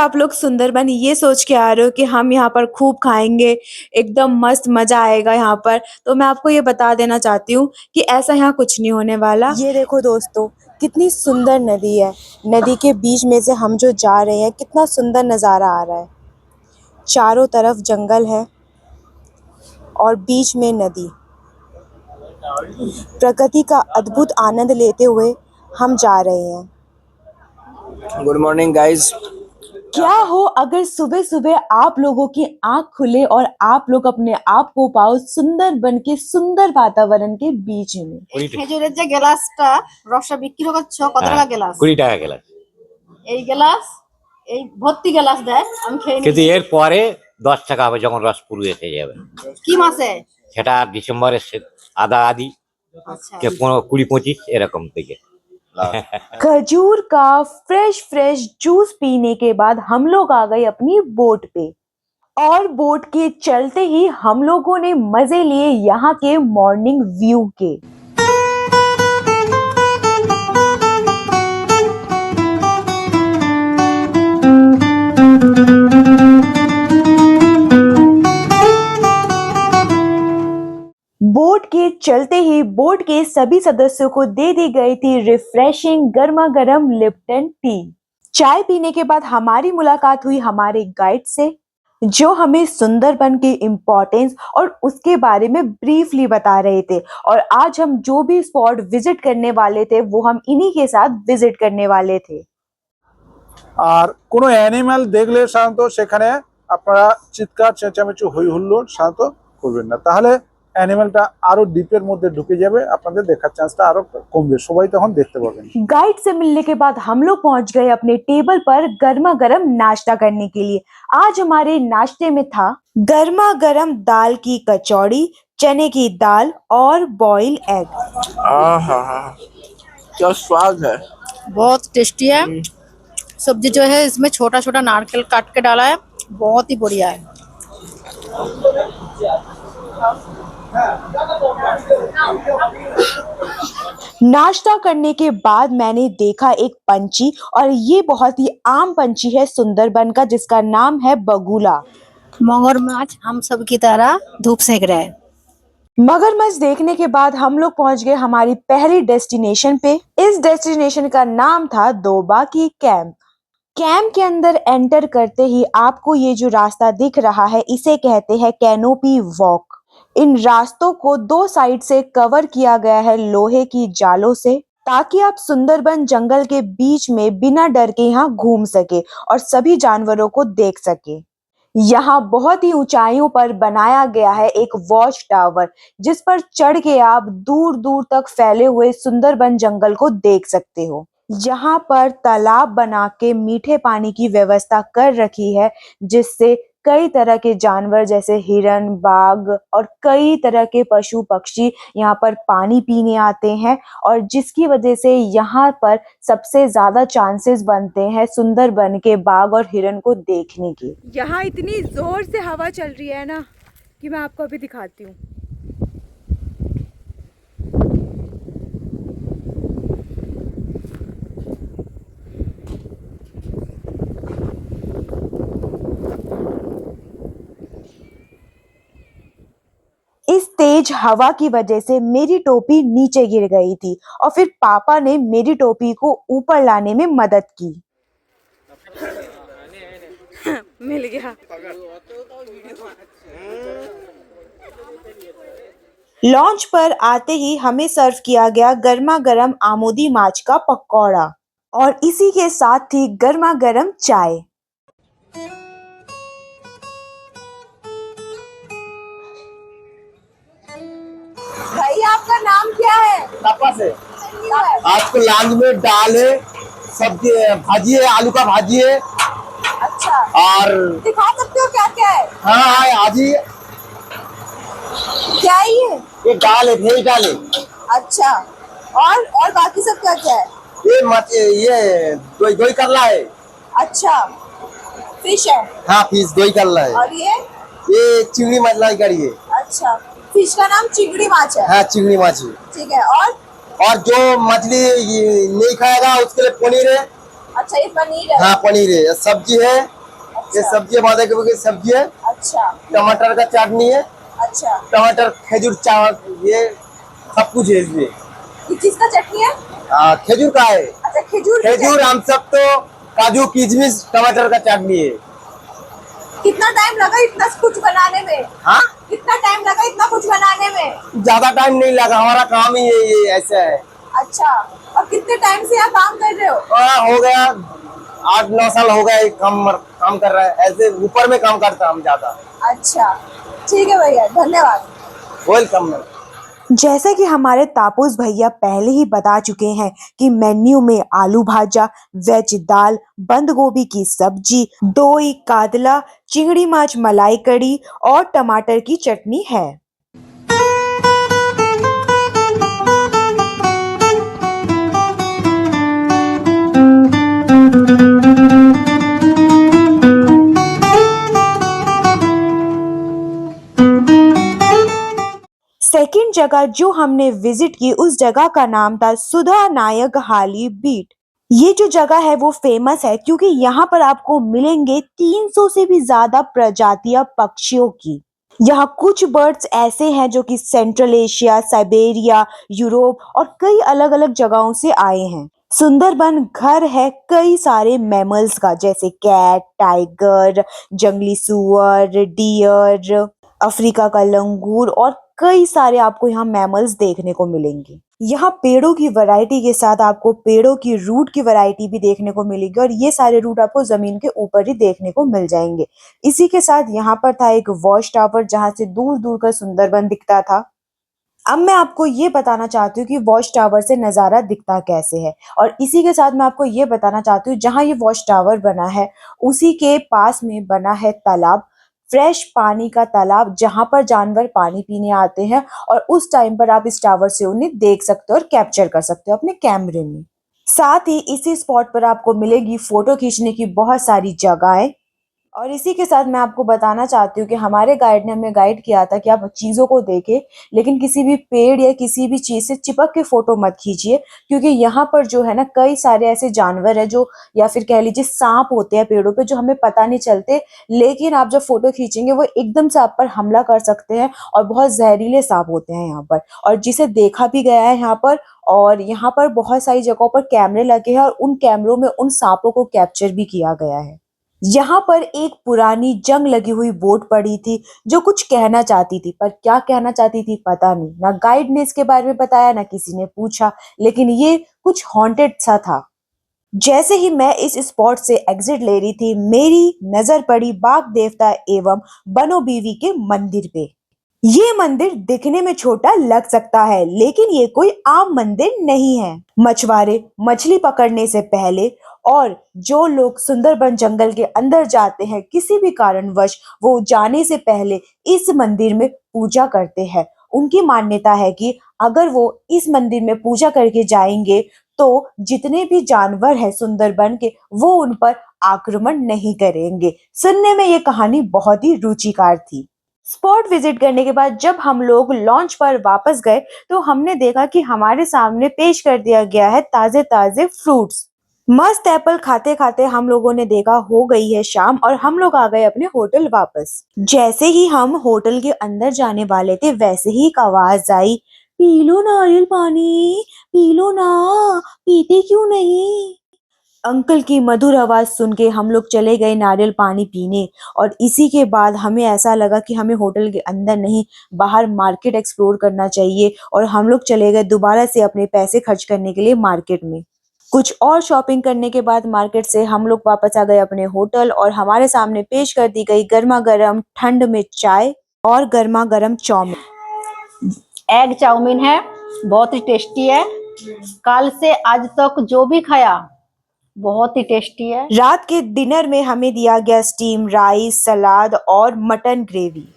आप लोग सुंदरबन ये सोच के आ रहे हो कि हम यहाँ पर खूब खाएँगे, एकदम मस्त मज़ा आएगा यहाँ पर, तो मैं आपको ये बता देना चाहती हूँ कि ऐसा यहाँ कुछ नहीं होने वाला। ये देखो दोस्तों, कितनी सुंदर नदी है। नदी के बीच में से हम जो जा रहे हैं, कितना सुंदर नज़ारा आ रहा है। चारों तरफ जंगल है और बीच में नदी। प्रकृति का अद्भुत आनंद लेते हुए हम जा रहे हैं। Good morning guys. क्या हो अगर सुबह सुबह आप लोगों की आंख खुले और आप लोग अपने आप को पाओ सुंदरबन के सुंदर वातावरण के बीच में। খেজুরের যে গ্লাসটা রসা বিক্রি করছো কত টাকা গ্লাস? 20 টাকা গ্লাস। এই গ্লাস এই ভর্তি গ্লাস দেয় আমি খেয়ে কিন্তু নিয়েছি। এর পরে 10 টাকা হবে যখন রস পুরো এসে যাবে। কি মাসে? সেটা ডিসেম্বরের আধা আধি আচ্ছা কে 20-25 এরকম থেকে। खजूर का फ्रेश जूस पीने के बाद हम लोग आ गए अपनी बोट पे और बोट के चलते ही हम लोगों ने मजे लिए यहाँ के मॉर्निंग व्यू के। बोट के चलते ही बोट के सभी सदस्यों को दे दी गई थी रिफ्रेशिंग गर्मा गर्म लिप्टन टी। चाय पीने के बाद हमारी मुलाकात हुई हमारे गाइड से, जो हमें सुंदरबन के इम्पोर्टेंस और उसके बारे में ब्रीफली बता रहे थे। और आज हम जो भी स्पॉट विजिट करने वाले थे वो हम इन्हीं के साथ विजिट करने वाले थे। আর কোনো অ্যানিম্যাল দেখলে সাধারণত সেখানে আপনারা চিৎকার চেঁচামেচি হই হুল্লোড় সাধারণত করবেন না, তাহলে অ্যানিম্যালটা আরো ডিপের মধ্যে ঢুকে যাবে, আপনাদের দেখার চান্সটা আরো কমবে, সবাই তখন দেখতে পাবেন। गाइड से मिलने के बाद हम लोग पहुंच गए अपने टेबल पर गर्मा गर्म नाश्ता करने के लिए। आज हमारे नाश्ते में था गर्मा गर्म दाल की कचौड़ी, चने की दाल और बॉइल एग। आहा क्या स्वाद है। बहुत टेस्टी है। सब्जी जो है इसमें छोटा छोटा नारकेल काट के डाला है, बहुत ही बढ़िया है। नाश्ता करने के बाद मैंने देखा एक पंछी, और ये बहुत ही आम पंछी है सुंदरबन का, जिसका नाम है बगुला। मगरमच्छ हम सब की तरह धूप सेक रहा है। मगरमच्छ देखने के बाद हम लोग पहुंच गए हमारी पहली डेस्टिनेशन पे। इस डेस्टिनेशन का नाम था दोबा की कैंप। कैंप के अंदर एंटर करते ही आपको ये जो रास्ता दिख रहा है इसे कहते हैं कैनोपी वॉक। इन रास्तों को दो साइड से कवर किया गया है लोहे की जालों से, ताकि आप सुंदरबन जंगल के बीच में बिना डर के यहाँ घूम सके और सभी जानवरों को देख सके। यहाँ बहुत ही ऊंचाइयों पर बनाया गया है एक वॉच टावर, जिस पर चढ़ के आप दूर दूर तक फैले हुए सुंदरबन जंगल को देख सकते हो। यहाँ पर तालाब बना के मीठे पानी की व्यवस्था कर रखी है, जिससे कई तरह के जानवर जैसे हिरन, बाघ और कई तरह के पशु पक्षी यहाँ पर पानी पीने आते हैं, और जिसकी वजह से यहाँ पर सबसे ज्यादा चांसेस बनते हैं सुंदरबन के बाघ और हिरन को देखने के। यहाँ इतनी जोर से हवा चल रही है ना कि मैं आपको अभी दिखाती हूँ। इस तेज हवा की वजह से मेरी टोपी नीचे गिर गई थी और फिर पापा ने मेरी टोपी को ऊपर लाने में मदद की। मिल गया। लॉन्च पर आते ही हमें सर्व किया गया गर्मा गर्म आमोदी माछ का पकौड़ा, और इसी के साथ थी गर्मा गर्म चाय। भाई आपका नाम क्या है? पापा से आपको लांग में दाल है, सब्जी भाजी है, आलू का भाजी है। अच्छा, और दिखा सकते हो क्या क्या है? हाँ हाँ आज ही क्या है ये दाल है, भेज दाल है। अच्छा, और बाकी सब क्या क्या है? ये दही करला है। अच्छा, फिश है। हाँ फिश दही करला है। और ये चिंगड़ी मलाई करी है। अच्छा, फिश का नाम चिंगड़ी माछ है। हाँ चिंगड़ी माछी। ठीक है। और जो मछली नहीं खाएगा उसके लिए पनीर है। अच्छा, ये पनीर है। हाँ पनीर है, सब्जी है ये सब्जी बांधा गोभी की सब्जी है, अच्छा टमाटर का चटनी है, अच्छा। टमाटर खजूर चावल, ये सब कुछ है इसमें। ये किसका चटनी है? खजूर का है। अच्छा खजूर की खजूर चटनी। हम सब तो काजू किशमिश टमाटर का चटनी है। कितना टाइम लगा इतना कुछ बनाने में? हाँ, कितना टाइम लगा इतना कुछ बनाने में? ज्यादा टाइम नहीं लगा, हमारा काम ही ये ऐसा है। अच्छा, और कितने टाइम से आप काम कर रहे हो? हो गया 8-9 साल हो गया, काम कर रहा है, ऐसे ऊपर में काम करता हम ज्यादा। अच्छा ठीक है भैया, धन्यवाद। वेलकम। जैसे कि हमारे तापस भैया पहले ही बता चुके हैं कि मेन्यू में आलू भाजा, वेज दाल, बंद गोभी की सब्जी, दोई कातला, चिंगड़ी माछ मलाई कड़ी और टमाटर की चटनी है। सेकंड जगह जो हमने विजिट की उस जगह का नाम था सुधा नायक हाली बीट। ये जो जगह है वो फेमस है क्योंकि यहाँ पर आपको मिलेंगे 300 से भी ज्यादा प्रजातियां पक्षियों की। यहाँ कुछ बर्ड्स ऐसे हैं जो कि सेंट्रल एशिया, साइबेरिया, यूरोप और कई अलग अलग जगहों से आए हैं। सुंदरबन घर है कई सारे मैमल्स का, जैसे कैट, टाइगर, जंगली सुअर, डियर, अफ्रीका का लंगूर और कई सारे आपको यहाँ मैमल्स देखने को मिलेंगे। यहाँ पेड़ों की वैरायटी के साथ आपको पेड़ों की रूट की वैरायटी भी देखने को मिलेगी और ये सारे रूट आपको जमीन के ऊपर ही देखने को मिल जाएंगे। इसी के साथ यहाँ पर था एक वॉच टावर जहाँ से दूर दूर का सुंदरबन दिखता था। अब मैं आपको ये बताना चाहती हूँ कि वॉच टावर से नज़ारा दिखता कैसे है, और इसी के साथ मैं आपको ये बताना चाहती हूँ जहाँ ये वॉच टावर बना है उसी के पास में बना है तालाब, फ्रेश पानी का तालाब जहाँ पर जानवर पानी पीने आते हैं और उस टाइम पर आप इस टावर से उन्हें देख सकते हो और कैप्चर कर सकते हो अपने कैमरे में। साथ ही इसी स्पॉट पर आपको मिलेगी फोटो खींचने की बहुत सारी जगहें। और इसी के साथ मैं आपको बताना चाहती हूँ कि हमारे गाइड ने हमें गाइड किया था कि आप चीज़ों को देखें लेकिन किसी भी पेड़ या किसी भी चीज़ से चिपक के फोटो मत खींचिए, क्योंकि यहाँ पर जो है ना कई सारे ऐसे जानवर है जो, या फिर कह लीजिए सांप होते हैं पेड़ों पे जो हमें पता नहीं चलते, लेकिन आप जब फोटो खींचेंगे वो एकदम से आप पर हमला कर सकते हैं और बहुत जहरीले सांप होते हैं यहाँ पर, और जिसे देखा भी गया है यहाँ पर। और यहाँ पर बहुत सारी जगहों पर कैमरे लगे हैं और उन कैमरों में उन सांपों को कैप्चर भी किया गया है। यहाँ पर एक पुरानी जंग लगी हुई बोट पड़ी थी जो कुछ कहना चाहती थी, पर क्या कहना चाहती थी पता नहीं, ना गाइड ने इसके बारे में बताया ना किसी ने पूछा, लेकिन ये कुछ हॉन्टेड सा था। जैसे ही मैं इस स्पॉट से एग्जिट ले रही थी मेरी नजर पड़ी बाघ देवता एवं बनो बीवी के मंदिर पे। ये मंदिर दिखने में छोटा लग सकता है लेकिन ये कोई आम मंदिर नहीं है। मछुआरे मछली पकड़ने से पहले और जो लोग सुंदरबन जंगल के अंदर जाते हैं किसी भी कारणवश वो जाने से पहले इस मंदिर में पूजा करते हैं। उनकी मान्यता है कि अगर वो इस मंदिर में पूजा करके जाएंगे तो जितने भी जानवर हैं सुंदरबन के वो उन पर आक्रमण नहीं करेंगे। सुनने में ये कहानी बहुत ही रुचिकार थी। स्पॉट विजिट करने के बाद जब हम लोग लॉन्च पर वापस गए तो हमने देखा कि हमारे सामने पेश कर दिया गया है ताजे ताजे फ्रूट्स। मस्त एप्पल खाते खाते हम लोगों ने देखा हो गई है शाम और हम लोग आ गए अपने होटल वापस। जैसे ही हम होटल के अंदर जाने वाले थे वैसे ही एक आवाज आई, पी लो नारियल पानी, पी लो ना, पीते क्यों नहीं। अंकल की मधुर आवाज सुन के हम लोग चले गए नारियल पानी पीने, और इसी के बाद हमें ऐसा लगा कि हमें होटल के अंदर नहीं बाहर मार्केट एक्सप्लोर करना चाहिए, और हम लोग चले गए दोबारा से अपने पैसे खर्च करने के लिए मार्केट में। कुछ और शॉपिंग करने के बाद मार्केट से हम लोग वापस आ गए अपने होटल और हमारे सामने पेश कर दी गई गर्मा गर्म ठंड में चाय और गर्मा गर्म चाउमीन। एग चाउमीन है, बहुत ही टेस्टी है। कल से आज तक जो भी खाया बहुत ही टेस्टी है। रात के डिनर में हमें दिया गया स्टीम राइस, सलाद और मटन ग्रेवी।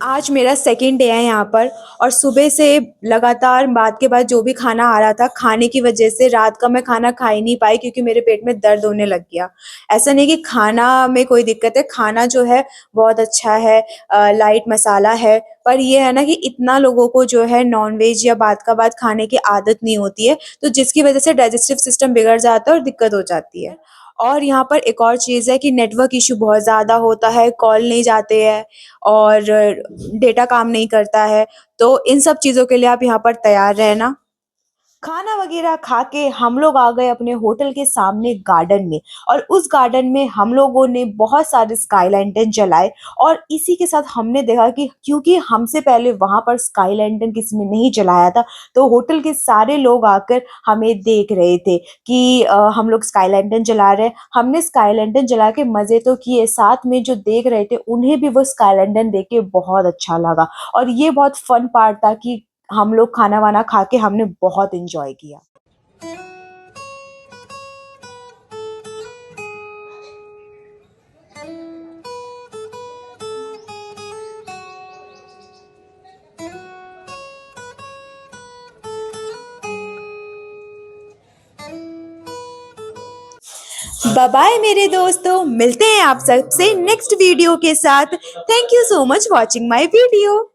आज मेरा सेकंड डे है यहाँ पर और सुबह से लगातार बात के बाद जो भी खाना आ रहा था, खाने की वजह से रात का मैं खाना खा ही नहीं पाई क्योंकि मेरे पेट में दर्द होने लग गया। ऐसा नहीं कि खाना में कोई दिक्कत है, खाना जो है बहुत अच्छा है, लाइट मसाला है, पर ये है ना कि इतना लोगों को जो है नॉनवेज या बात का बात खाने की आदत नहीं होती है, तो जिसकी वजह से डाइजेस्टिव सिस्टम बिगड़ जाता है और दिक्कत हो जाती है। और यहाँ पर एक और चीज़ है कि नेटवर्क इशू बहुत ज़्यादा होता है, कॉल नहीं जाते हैं और डेटा काम नहीं करता है, तो इन सब चीज़ों के लिए आप यहाँ पर तैयार रहना। खाना वगैरह खा के हम लोग आ गए अपने होटल के सामने गार्डन में और उस गार्डन में हम लोगों ने बहुत सारे स्काई लैंटर्न जलाए और इसी के साथ हमने देखा कि क्योंकि हमसे पहले वहां पर स्काई लैंटर्न किसी ने नहीं जलाया था, तो होटल के सारे लोग आकर हमें देख रहे थे कि हम लोग स्काई लैंटर्न जला रहे हैं। हमने स्काई लैंटर्न जला के मजे तो किए, साथ में जो देख रहे थे उन्हें भी वो स्काई लैंटर्न देख के बहुत अच्छा लगा और ये बहुत फन पार्ट था कि हम लोग खाना वाना खा के हमने बहुत एंजॉय किया। बाय बाय मेरे दोस्तों, मिलते हैं आप सबसे नेक्स्ट वीडियो के साथ। Thank you so much watching my video.